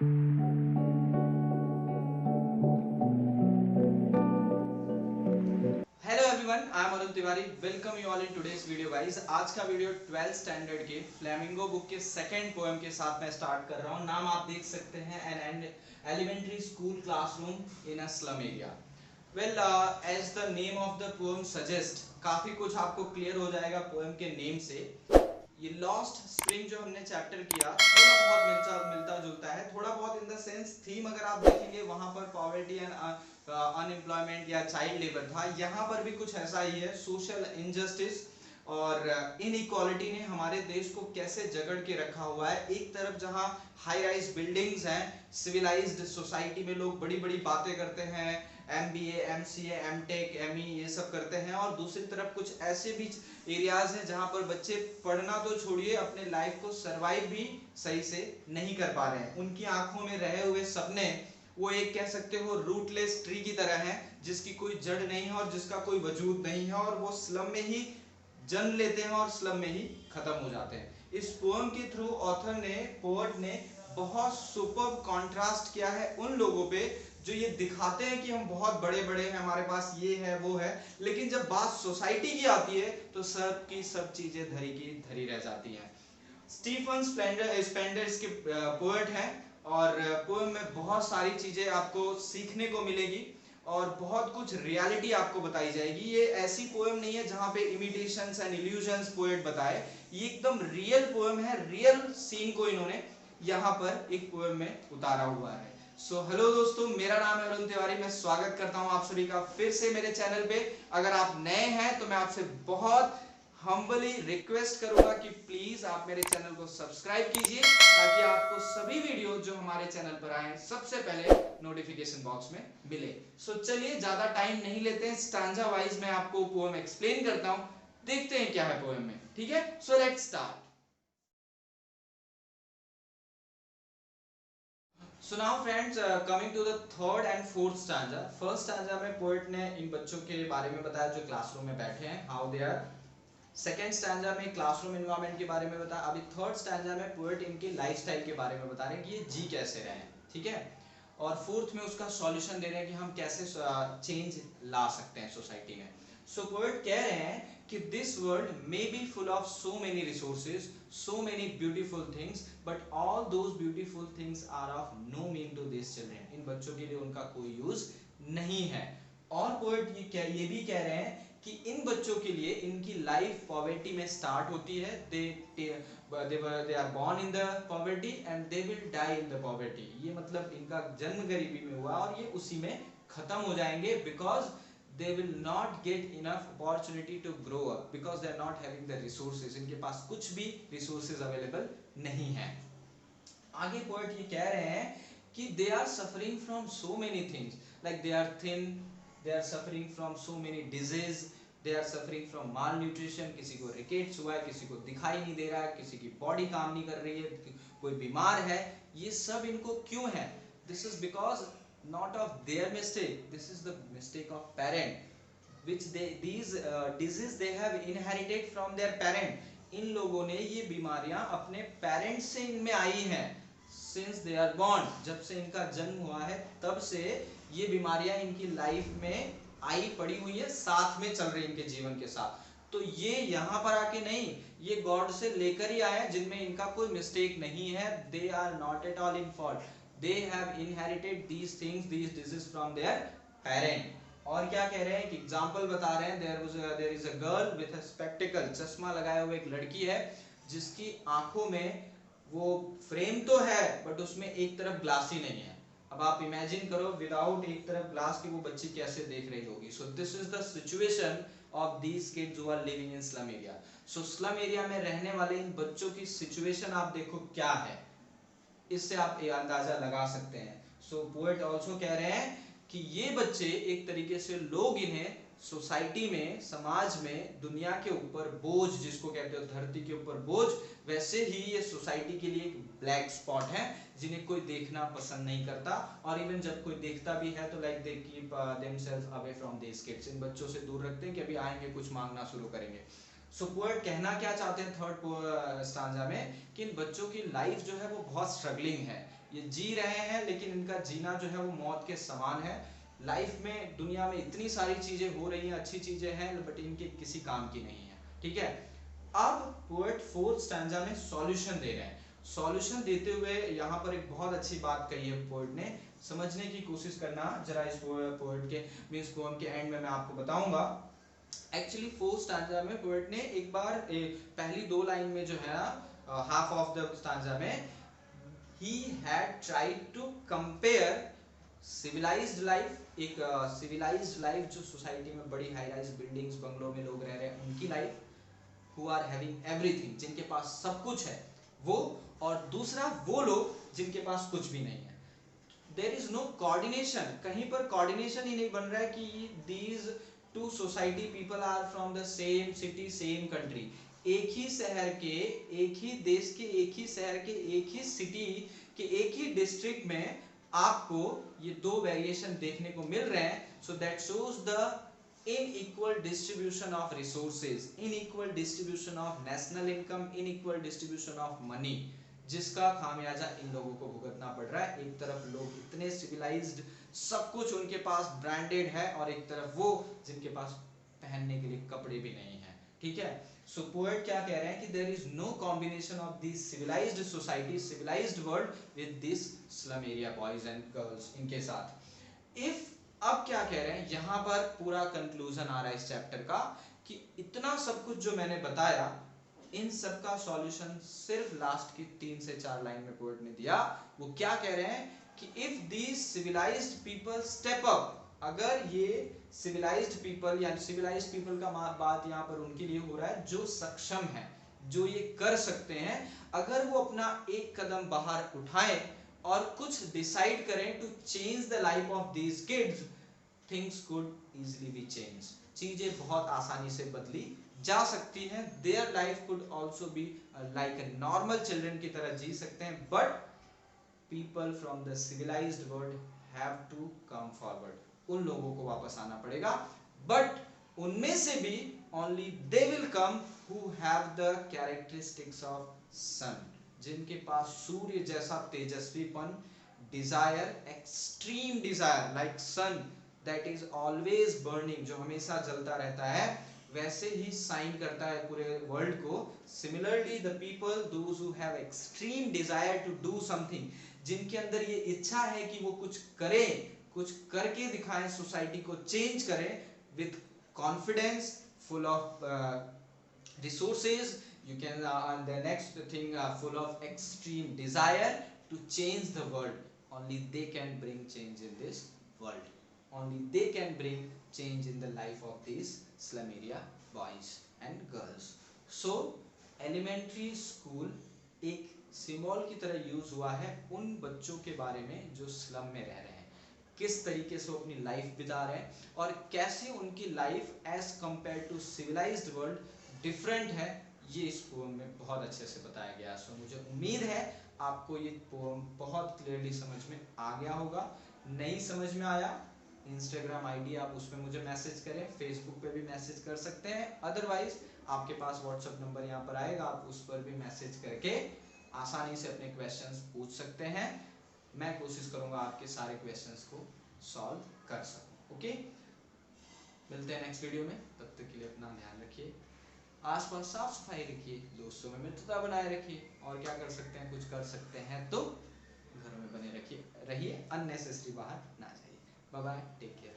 Hello everyone, I am Arun Tiwari. Welcome you all in today's video guys. आज का video 12th standard के flamingo book के second poem के साथ मैं स्टार्ट कर रहा हूं। नाम आप देख सकते हैं, an elementary school classroom in a slum area. Well, as the name of the poem suggest, काफी कुछ आपको क्लियर हो जाएगा पोएम के नेम से। ये लॉस्ट स्प्रिंग जो हमने चैप्टर किया, थोड़ा बहुत मिलता जुलता है, थोड़ा बहुत इन द सेंस थीम अगर आप देखेंगे वहां पर पॉवर्टी एंड अनएम्प्लॉयमेंट या चाइल्ड लेबर था। यहाँ पर भी कुछ ऐसा ही है, सोशल इनजस्टिस और इनइक्वालिटी ने हमारे देश को कैसे जकड़ के रखा हुआ है। एक तरफ जहाँ हाई राइज बिल्डिंग्स हैं, सिविलाइज्ड सोसाइटी में लोग बड़ी बड़ी बातें करते हैं, एमबीए, एमसीए, एमटेक, एमई ये सब करते हैं, और दूसरी तरफ कुछ ऐसे भी एरियाज हैं जहां पर बच्चे पढ़ना तो छोड़िए, अपने लाइफ को सरवाइव भी सही से नहीं कर पा रहे हैं। उनकी आंखों में रहे हुए सपने वो एक कह सकते हो रूटलेस ट्री की तरह है, जिसकी कोई जड़ नहीं है और जिसका कोई वजूद नहीं है, और वो स्लम में ही जन्म लेते हैं और स्लम में ही खत्म हो जाते हैं। इस पोएम के थ्रू ऑथर ने, पोएट ने बहुत सुपर्ब कॉन्ट्रास्ट किया है उन लोगों पे जो ये दिखाते हैं कि हम बहुत बड़े बड़े हैं, हमारे पास ये है वो है, लेकिन जब बात सोसाइटी की आती है तो सब की सब चीजें धरी की धरी रह जाती हैं। स्टीफन स्पेंडर इसके पोएट हैं, और पोएम में बहुत सारी चीजें आपको सीखने को मिलेगी और बहुत कुछ रियलिटी आपको बताई जाएगी। ये ऐसी पोएम नहीं है जहां पे इमिटेशंस एंड इल्यूजन्स पोएट बताए, ये एकदम रियल पोएम है। रियल सीन को इन्होंने यहाँ पर एक पोएम में उतारा हुआ है। सो हेलो दोस्तों, मेरा नाम है अरुण तिवारी। मैं स्वागत करता हूँ आप सभी का फिर से मेरे चैनल पे। अगर आप नए हैं तो मैं आपसे बहुत हम्बली रिक्वेस्ट करूंगा कि प्लीज आप मेरे चैनल को सब्सक्राइब कीजिए, ताकि आपको सभी वीडियो जो हमारे चैनल पर आए सबसे पहले नोटिफिकेशन बॉक्स में मिले। सो चलिए ज्यादा टाइम नहीं लेते हैं, स्टैंजा वाइज मैं आपको पोएम एक्सप्लेन करता हूं, देखते हैं क्या है पोएम में। ठीक है, so let's start. So now friends, coming to the third and fourth stanza. First stanza में पोएट ने इन बच्चों के बारे में बताया जो क्लासरूम में बैठे हैं, how they are। Second stanza में क्लासरूम एनवायरनमेंट के बारे में बताया। अभी थर्ड स्टैंजा में पोएट इनके लाइफस्टाइल के बारे में बता रहे हैं कि ये जी कैसे रहे हैं। ठीक है, और फोर्थ में उसका सॉल्यूशन दे रहे हैं कि हम कैसे चेंज ला सकते हैं सोसाइटी में। सो पोएट कह रहे हैं कि this world may be full of so many resources, so many beautiful things, but all those beautiful things are of no mean to this children. इन बच्चों के लिए उनका कोई यूज नहीं है। और पोएट ये भी कह रहे हैं कि इन बच्चों के लिए इनकी लाइफ पॉवर्टी में स्टार्ट होती है। they are born in the poverty and they will die in the poverty। ये मतलब इनका जन्म गरीबी में हुआ और ये उसी में खत्म हो जाएंगे, because they will not get enough opportunity to grow up, because they are not having the resources। इनके पास कुछ भी resources available नहीं है। आगे पोएट ये कह रहे हैं कि they are suffering from so many things, like they are thin, they are suffering from so many disease, they are suffering from malnutrition। किसी को रिकेट्स हुआ है, किसी को दिखाई नहीं दे रहा है, किसी की बॉडी काम नहीं कर रही है, कोई बीमार है। ये सब इनको क्यों है? This is because not of their mistake, this is the mistake of parent, which these disease they have inherited from their parent। इन लोगों ने ये बीमारियां अपने पेरेंट्स से इनमें आई हैं। सिंस दे आर बॉर्न, जब से इनका जन्म हुआ है तब से ये बीमारियां इनकी लाइफ में आई पड़ी हुई है, साथ में चल रही इनके जीवन के साथ। तो ये यहाँ पर आके नहीं, ये गॉड से लेकर ही आए हैं, जिनमें इनका कोई मिस्टेक नहीं है। They are not at all in fault, they have inherited these things, these disease from their parent. और क्या कह रहे हैं, कि एग्जांपल बता रहे हैं, there is a girl with a spectacle, चश्मा लगाए हुए एक लड़की है जिसकी आंखों में वो फ्रेम तो है बट उसमें एक तरफ ग्लास ही नहीं है। अब आप इमेजिन करो, विदाउट एक तरफ ग्लास की वो बच्ची कैसे देख रही होगी। So this is the situation of these kids who are living in slum area. So slum area में रहने वाले इन बच्चों की सिचुएशन आप देखो क्या है, इससे आप ये अंदाजा लगा सकते हैं। सो पोएट ऑल्सो कह रहे हैं कि ये बच्चे एक तरीके से लोग इन्हें सोसाइटी में, समाज में, दुनिया के ऊपर बोझ, जिसको कहते हो धरती के ऊपर बोझ, वैसे ही ये सोसाइटी के लिए एक ब्लैक स्पॉट है, जिन्हें कोई देखना पसंद नहीं करता। और इवन जब कोई देखता भी है तो like they keep themselves away from this kids, इन बच्चों से दूर रखते हैं कि अभी आएंगे कुछ मांगना शुरू करेंगे। सो पोएट कहना क्या चाहते हैं थर्ड स्टांजा में कि इन बच्चों की लाइफ जो है वो बहुत स्ट्रगलिंग है, ये जी रहे हैं लेकिन इनका जीना जो है वो मौत के समान है। लाइफ में दुनिया में इतनी सारी चीजें हो रही हैं, अच्छी चीजें हैं, बट इनके किसी काम की नहीं है। ठीक है, अब पोएट फोर्थ स्टैंजा में सॉल्यूशन दे रहे हैं। सॉल्यूशन देते हुए यहाँ पर एक बहुत अच्छी बात कही है पोएट ने, समझने की कोशिश करना जरा इस पोएट के मींस पोएम के एंड में मैं आपको बताऊंगा। एक्चुअली फोर्थ स्टैंजा में पोएट ने एक बार पहली दो लाइन में जो है हाफ ऑफ द स्टैंजा में he had tried to compare civilized life, एक civilized life जो सोसाइटी में बड़ी हाई राइज बिल्डिंग्स बंगलों में लोग रह रहे हैं उनकी life, who are having everything, जिनके पास सब कुछ है वो, और दूसरा वो लोग जिनके पास कुछ भी नहीं है। देयर इज नो कोऑर्डिनेशन, कहीं पर कोऑर्डिनेशन ही नहीं बन रहा है कि these two society people are from the same city same country, एक ही शहर के, एक ही देश के, एक ही शहर के, एक ही सिटी के, एक ही डिस्ट्रिक्ट में आपको ये दो वेरिएशन देखने को मिल रहे हैं। So that shows the unequal distribution of resources, unequal distribution of national income, unequal distribution of money, जिसका खामियाजा इन लोगों को भुगतना पड़ रहा है। एक तरफ लोग इतने सिविलाइज्ड, सब कुछ उनके पास ब्रांडेड है, और एक तरफ वो जिनके पास पहनने के लिए कपड़े भी नहीं है। ठीक है, सो पोएट क्या कह रहे हैं कि there is no combination of this civilized society, civilized world with this slum area boys and girls, इनके साथ। इफ अब क्या कह रहे हैं, यहां पर पूरा कंक्लूजन आ रहा है इस चैप्टर का कि इतना सब कुछ जो मैंने बताया इन सब का सॉल्यूशन सिर्फ लास्ट की 3 से 4 लाइन में पोएट ने दिया। वो क्या कह रहे हैं कि if these civilized people step up, अगर ये सिविलाइज्ड पीपल, यानी सिविलाइज्ड पीपल का बात यहाँ पर उनके लिए हो रहा है जो सक्षम है, जो ये कर सकते हैं, अगर वो अपना एक कदम बाहर उठाएं और कुछ डिसाइड करें to change the life of these kids, things could easily be change, चीजें बहुत आसानी से बदली जा सकती हैं। Their life could also be like a normal children की तरह जी सकते हैं, but people from the civilized world have to come forward, उन लोगों को वापस आना पड़ेगा, बट उनमें से भी only they will come who have the characteristics of sun, जिनके पास सूर्य जैसा तेजस्वीपन, desire, extreme desire like sun that is always burning, जो हमेशा जलता रहता है, वैसे ही साइन करता है पूरे वर्ल्ड को। Similarly the people those who have extreme desire to do something, जिनके अंदर ये इच्छा है कि वो कुछ करें, कुछ करके दिखाएं, सोसाइटी को चेंज करें with confidence, full of resources, you can and the next thing full of extreme desire to change the world, only they can bring change in this world, only they can bring change in the life of these slum area boys and girls. So elementary school एक symbol की तरह use हुआ है उन बच्चों के बारे में जो स्लम में रह रहे हैं, किस तरीके से वो अपनी लाइफ बिता रहे हैं, और कैसे उनकी life as compare to civilized world different है, ये इस पोएम में बहुत अच्छे से बताया गया है। सो मुझे उम्मीद है आपको ये पोएम बहुत क्लियरली समझ में आ गया होगा। नहीं समझ में आया, इंस्टाग्राम आईडी आप उस पर मुझे मैसेज करें, फेसबुक पे भी मैसेज कर सकते हैं, अदरवाइज आपके पास व्हाट्सएप नंबर यहाँ पर आएगा, आप उस पर भी मैसेज करके आसानी से अपने क्वेश्चंस पूछ सकते हैं। मैं कोशिश करूंगा आपके सारे क्वेश्चंस को सॉल्व कर सकूं। ओके, मिलते हैं नेक्स्ट वीडियो में, तब तक के लिए अपना ध्यान रखिए, आसपास साफ सफाई रखिए, दोस्तों में मित्रता बनाए रखिए, और क्या कर सकते हैं, कुछ कर सकते हैं तो घरों में बने रहिए, अननेसेसरी बाहर ना जाइए। Bye bye, take care.